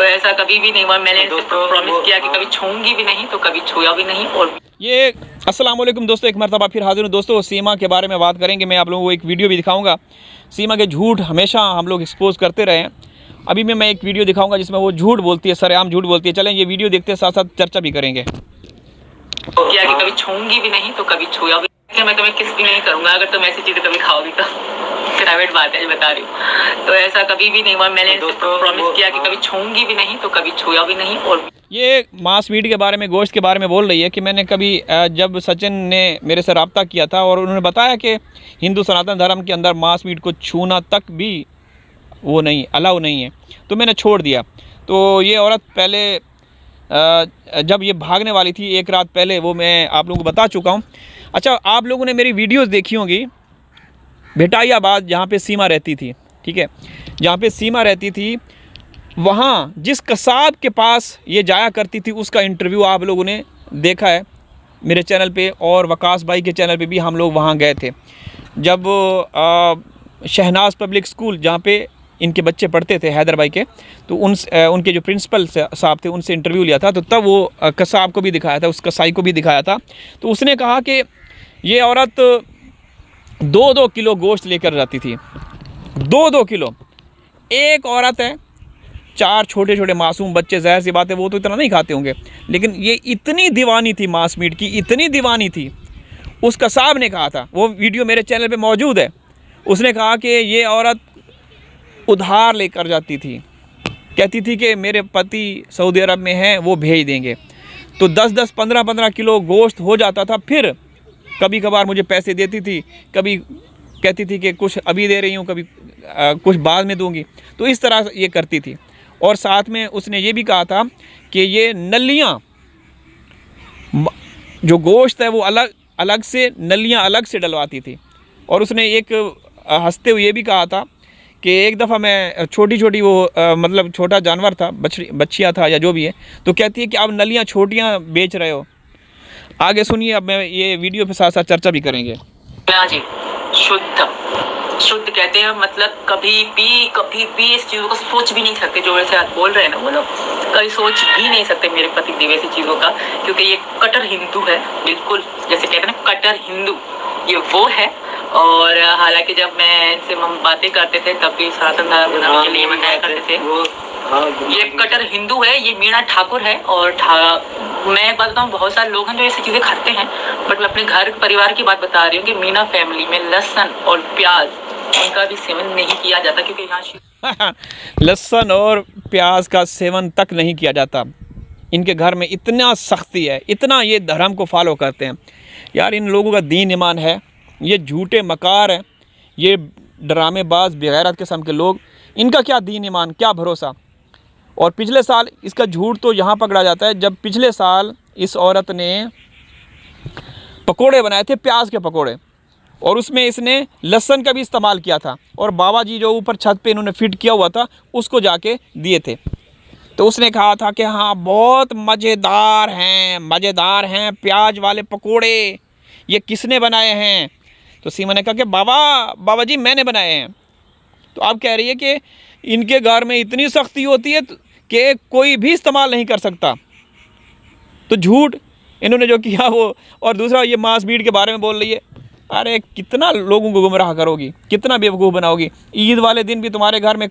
ऐसा कभी भी नहीं हुआ। मैंने प्रॉमिस किया कि कभी छूऊंगी भी नहीं, तो कभी छुआ भी नहीं। और ये अस्सलाम वालेकुम दोस्तों, एक मरतबा फिर हाजिर हूँ दोस्तों। सीमा के बारे में बात करेंगे। मैं आप लोगों को एक वीडियो भी दिखाऊंगा। सीमा के झूठ हमेशा हम लोग एक्सपोज करते रहे हैं। अभी मैं एक वीडियो दिखाऊंगा जिसमें वो झूठ बोलती है, सरेआम झूठ बोलती है। चलें ये वीडियो देखते हैं, साथ साथ चर्चा भी करेंगे। किया कि कभी छूऊंगी भी नहीं, तो कभी छुआ भी नहीं। मैं तुम्हें किस भी नहीं करूंगा अगर तुम ऐसी चीजें कभी खाओगी तो। प्राइवेट बात है, बता रही हूँ। तो ऐसा कभी भी नहीं हुआ। मैंने प्रॉमिस किया कि कभी छूऊंगी भी नहीं, तो कभी छुआ भी नहीं। और ये मांस मीट के बारे में, गोश्त के बारे में बोल रही है कि मैंने कभी जब सचिन ने मेरे से रब्ता किया था और उन्होंने बताया कि हिंदू सनातन धर्म के अंदर मांस मीट को छूना तक भी वो नहीं, अलाउ नहीं है, तो मैंने छोड़ दिया। तो ये औरत पहले जब ये भागने वाली थी एक रात पहले, वो मैं आप लोगों को बता चुका हूँ। अच्छा, आप लोगों ने मेरी वीडियोस देखी होंगी। भेटाइयाबाद जहाँ पे सीमा रहती थी, ठीक है, जहाँ पे सीमा रहती थी, वहाँ जिस कसाब के पास ये जाया करती थी उसका इंटरव्यू आप लोगों ने देखा है मेरे चैनल पे, और वकास भाई के चैनल पे भी हम लोग वहाँ गए थे। जब शहनाज पब्लिक स्कूल जहाँ पे इनके बच्चे पढ़ते थे, हैदर भाई के, तो उनके जो प्रिंसिपल साहब थे उनसे इंटरव्यू लिया था। तो तब वो कसाब को भी दिखाया था, उस कसाई को भी दिखाया था। तो उसने कहा कि ये औरत 2-2 किलो गोश्त लेकर जाती थी। 2-2 किलो। एक औरत है, 4 छोटे छोटे मासूम बच्चे, ज़ाहिर सी बात है वो तो इतना नहीं खाते होंगे, लेकिन ये इतनी दीवानी थी मांस मीट की, इतनी दीवानी थी। उस कसाब ने कहा था, वो वीडियो मेरे चैनल पे मौजूद है, उसने कहा कि ये औरत उधार लेकर जाती थी, कहती थी कि मेरे पति सऊदी अरब में हैं, वो भेज देंगे। तो 10-10, 15-15 किलो गोश्त हो जाता था। फिर कभी कभार मुझे पैसे देती थी, कभी कहती थी कि कुछ अभी दे रही हूँ, कभी कुछ बाद में दूंगी। तो इस तरह ये करती थी। और साथ में उसने ये भी कहा था कि ये नलियाँ, जो गोश्त है वो अलग अलग से, नलियाँ अलग से डलवाती थी। और उसने एक हंसते हुए ये भी कहा था कि एक दफ़ा मैं छोटी छोटी वो मतलब छोटा जानवर था, बच्चियाँ था या जो भी है, तो कहती है कि आप नलियाँ छोटियाँ बेच रहे हो। आगे सुनिए, अब मैं ये वीडियो पे साथ साथ चर्चा भी करेंगे। जी, शुद्ध कहते हैं, मतलब कभी भी इस चीज़ों को सोच भी नहीं सकते। जो वैसे आप बोल रहे हैं ना, वो लोग कभी सोच भी नहीं सकते मेरे पति देव ऐसी चीज़ों का, क्योंकि ये कट्टर हिंदू है, बिल्कुल जैसे कहते हैं ना कट्टर हिंदू, ये वो है। और हालांकि जब मैं इनसे हम बातें करते थे तब भी सनातन धर्म के लिए बताया करते थे। ये कट्टर हिंदू है, ये मीणा ठाकुर है। और मैं बात बताऊँ, बहुत सारे लोग हैं जो ऐसी चीज़ें खाते हैं, बट मैं अपने घर परिवार की बात बता रही हूँ कि मीणा फैमिली में लहसुन और प्याज उनका भी सेवन नहीं किया जाता, क्योंकि यहाँ लहसुन और प्याज का सेवन तक नहीं किया जाता। इनके घर में इतना सख्ती है, इतना ये धर्म को फॉलो करते हैं। यार, इन लोगों का दीन ईमान है, ये झूठे मकार हैं, ये ड्रामेबाज बेगैरत किस्म के लोग। इनका क्या दीन ईमान, क्या भरोसा। और पिछले साल इसका झूठ तो यहाँ पकड़ा जाता है, जब पिछले साल इस औरत ने पकोड़े बनाए थे, प्याज के पकोड़े, और उसमें इसने लहसुन का भी इस्तेमाल किया था। और बाबा जी जो ऊपर छत पे इन्होंने फिट किया हुआ था उसको जाके दिए थे। तो उसने कहा था कि हाँ बहुत मज़ेदार हैं प्याज वाले पकोड़े, ये किसने बनाए हैं। तो सीमा ने कहा कि बाबा जी मैंने बनाए हैं। तो आप कह रही है कि इनके घर में इतनी सख्ती होती है कि कोई भी इस्तेमाल नहीं कर सकता। तो झूठ इन्होंने जो किया वो। और दूसरा, ये मांस मीट के बारे में बोल रही है। अरे कितना लोगों को गुमराह करोगी, कितना बेवकूफ़ बनाओगी। ईद वाले दिन भी तुम्हारे घर में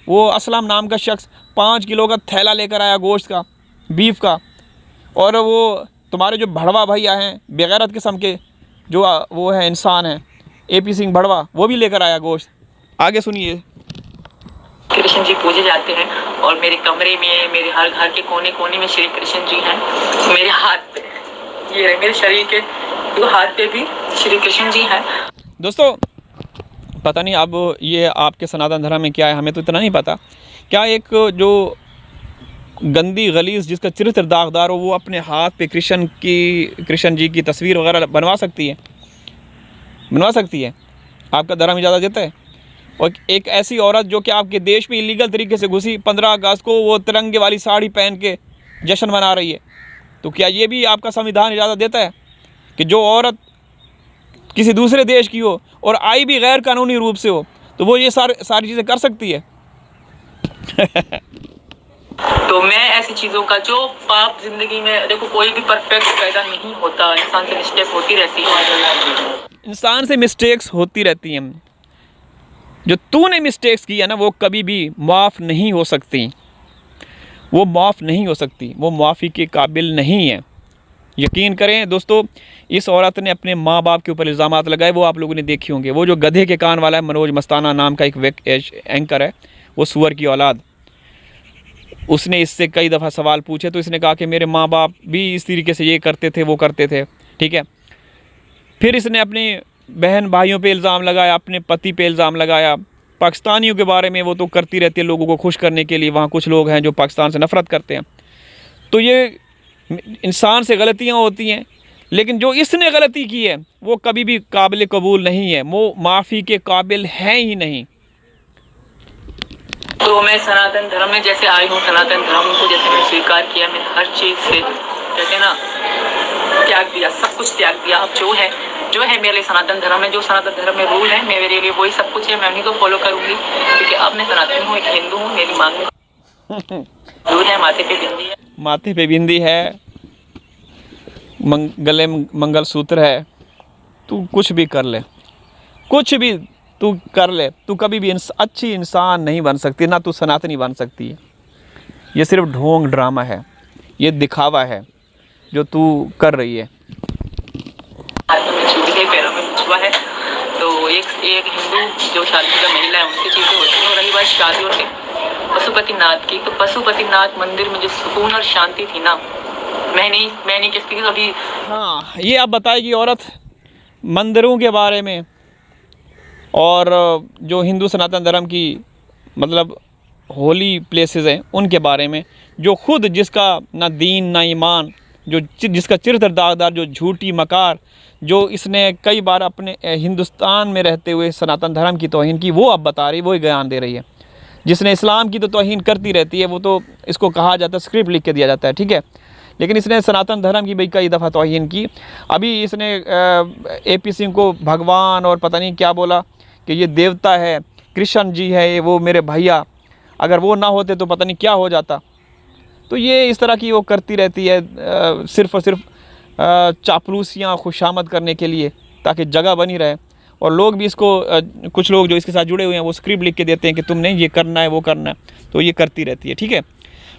वो असलम नाम का शख्स 5 किलो का थैला लेकर आया गोश्त का, बीफ का। और वो तुम्हारे जो भड़वा भैया हैं, बेगैरत किस्म के जो वो है इंसान हैं, AP सिंह भड़वा, वो भी लेकर आया गोश्त। आगे सुनिए। कृष्ण जी पूजे जाते हैं, और मेरे कमरे में, मेरे हर घर के कोने कोने में श्री कृष्ण जी हैं। मेरे हाथ पे, ये मेरे शरीर के दो हाथ पे भी श्री कृष्ण जी हैं। दोस्तों, पता नहीं अब ये आपके सनातन धर्म में क्या है, हमें तो इतना नहीं पता। क्या एक जो गंदी गलीज़ जिसका चरित्र दागदार हो, वो अपने हाथ पे कृष्ण जी की तस्वीर वगैरह बनवा सकती है? आपका धर्म इजाज़त देता है? और एक ऐसी औरत जो कि आपके देश में इलीगल तरीके से घुसी, 15 अगस्त को वो तिरंगे वाली साड़ी पहन के जश्न मना रही है, तो क्या ये भी आपका संविधान इजाज़त देता है कि जो औरत किसी दूसरे देश की हो और आई भी गैर कानूनी रूप से हो, तो वो ये सारी चीज़ें कर सकती है? चीज़ों का, जो पाप जिंदगी में, देखो कोई भी परफेक्ट पैदा नहीं होता, इंसान से मिस्टेक होती रहती है। इंसान से मिस्टेक्स होती रहती हैं। जो तूने मिस्टेक्स किया ना वो कभी भी माफ़ नहीं हो सकती, वो माफ़ नहीं हो सकती, वो माफ़ी के काबिल नहीं है। यकीन करें दोस्तों, इस औरत ने अपने माँ बाप के ऊपर इल्ज़ामात लगाए, वो आप लोगों ने देखी होंगे। वो जो गधे के कान वाला है, मनोज मस्ताना नाम का एक एंकर है, वो सुअर की औलाद, उसने इससे कई दफ़ा सवाल पूछे तो इसने कहा कि मेरे माँ बाप भी इस तरीके से ये करते थे, वो करते थे, ठीक है। फिर इसने अपनी बहन भाइयों पे इल्ज़ाम लगाया, अपने पति पे इल्ज़ाम लगाया, पाकिस्तानियों के बारे में वो तो करती रहती है लोगों को खुश करने के लिए। वहाँ कुछ लोग हैं जो पाकिस्तान से नफ़रत करते हैं। तो ये इंसान से गलतियाँ होती हैं, लेकिन जो इसने गलती की है वो कभी भी काबिल कबूल नहीं है, वो माफ़ी के काबिल है ही नहीं। तो मैं सनातन धर्म में जैसे आई हूँ, सनातन धर्म को जैसे मैंने स्वीकार किया, मैंने हर चीज़ से कहते ना त्याग दिया, सब कुछ त्याग दिया। अब जो है मेरे लिए सनातन धर्म में, जो सनातन धर्म में रूल है मेरे लिए वही सब कुछ है, मैं उन्हीं को फॉलो करूँगी, क्योंकि अब मैं सनातन हूँ, एक हिंदू हूँ। मेरी मांग में दूर है, माथे पे बिंदी है, माथे पे बिंदी है, गले में मंगलसूत्र है। तू कुछ भी कर ले, कुछ भी तू कर ले, तू कभी भी अच्छी इंसान नहीं बन सकती, ना तू सनातनी बन सकती है। ये सिर्फ ढोंग ड्रामा है, ये दिखावा है जो तू कर रही है। हाथों में चूड़ी है, पैरों में बिछुआ है। तो एक हिंदू जो शादीशुदा महिला है उनकी चीज़ें होती हैं। और रही बात शादियों से पशुपतिनाथ की, तो पशुपतिनाथ मंदिर में जो सुकून और शांति थी ना, मैं नहीं कहती कभी। हाँ, ये आप बताएगी औरत मंदिरों के बारे में और जो हिंदू सनातन धर्म की मतलब होली प्लेसेस हैं उनके बारे में, जो खुद जिसका ना दीन ना ईमान, जो जिसका चरित्र दागदार, जो झूठी मकार, जो इसने कई बार अपने हिंदुस्तान में रहते हुए सनातन धर्म की तौहीन की, वो अब बता रही, वो बयान दे रही है। जिसने इस्लाम की तो तौहीन करती रहती है, वो तो इसको कहा जाता है, स्क्रिप्ट लिख के दिया जाता है, ठीक है। लेकिन इसने सनातन धर्म की भाई कई दफ़ा तौहीन की। अभी इसने AP सिंह को भगवान और पता नहीं क्या बोला कि ये देवता है, कृष्ण जी है ये, वो मेरे भैया, अगर वो ना होते तो पता नहीं क्या हो जाता। तो ये इस तरह की वो करती रहती है, सिर्फ़ और सिर्फ चापलूसियाँ खुशामद करने के लिए, ताकि जगह बनी रहे। और लोग भी इसको कुछ लोग जो इसके साथ जुड़े हुए हैं वो स्क्रिप्ट लिख के देते हैं कि तुमने ये करना है, वो करना है, तो ये करती रहती है, ठीक है।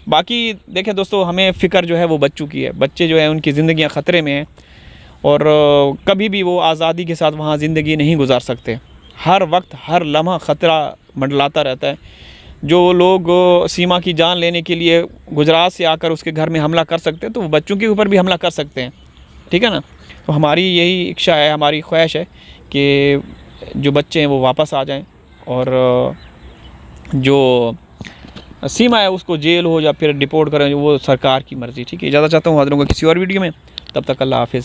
बाकी देखें दोस्तों, हमें फ़िक्र जो है वो बच्चों की है। बच्चे जो है उनकी ज़िंदगियाँ ख़तरे में हैं और कभी भी वो आज़ादी के साथ वहाँ ज़िंदगी नहीं गुजार सकते। हर वक्त हर लम्हा ख़तरा मंडलाता रहता है। जो लोग सीमा की जान लेने के लिए गुजरात से आकर उसके घर में हमला कर सकते हैं, तो वो बच्चों के ऊपर भी हमला कर सकते हैं, ठीक है ना। तो हमारी यही इच्छा है, हमारी ख्वाहिश है कि जो बच्चे हैं वो वापस आ जाएं और जो सीमा है उसको जेल हो या फिर डिपोर्ट करें, वो सरकार की मर्ज़ी, ठीक है। ज़्यादा चाहता हूँ हाजिर होगा किसी और वीडियो में, तब तक अल्लाह हाफिज़।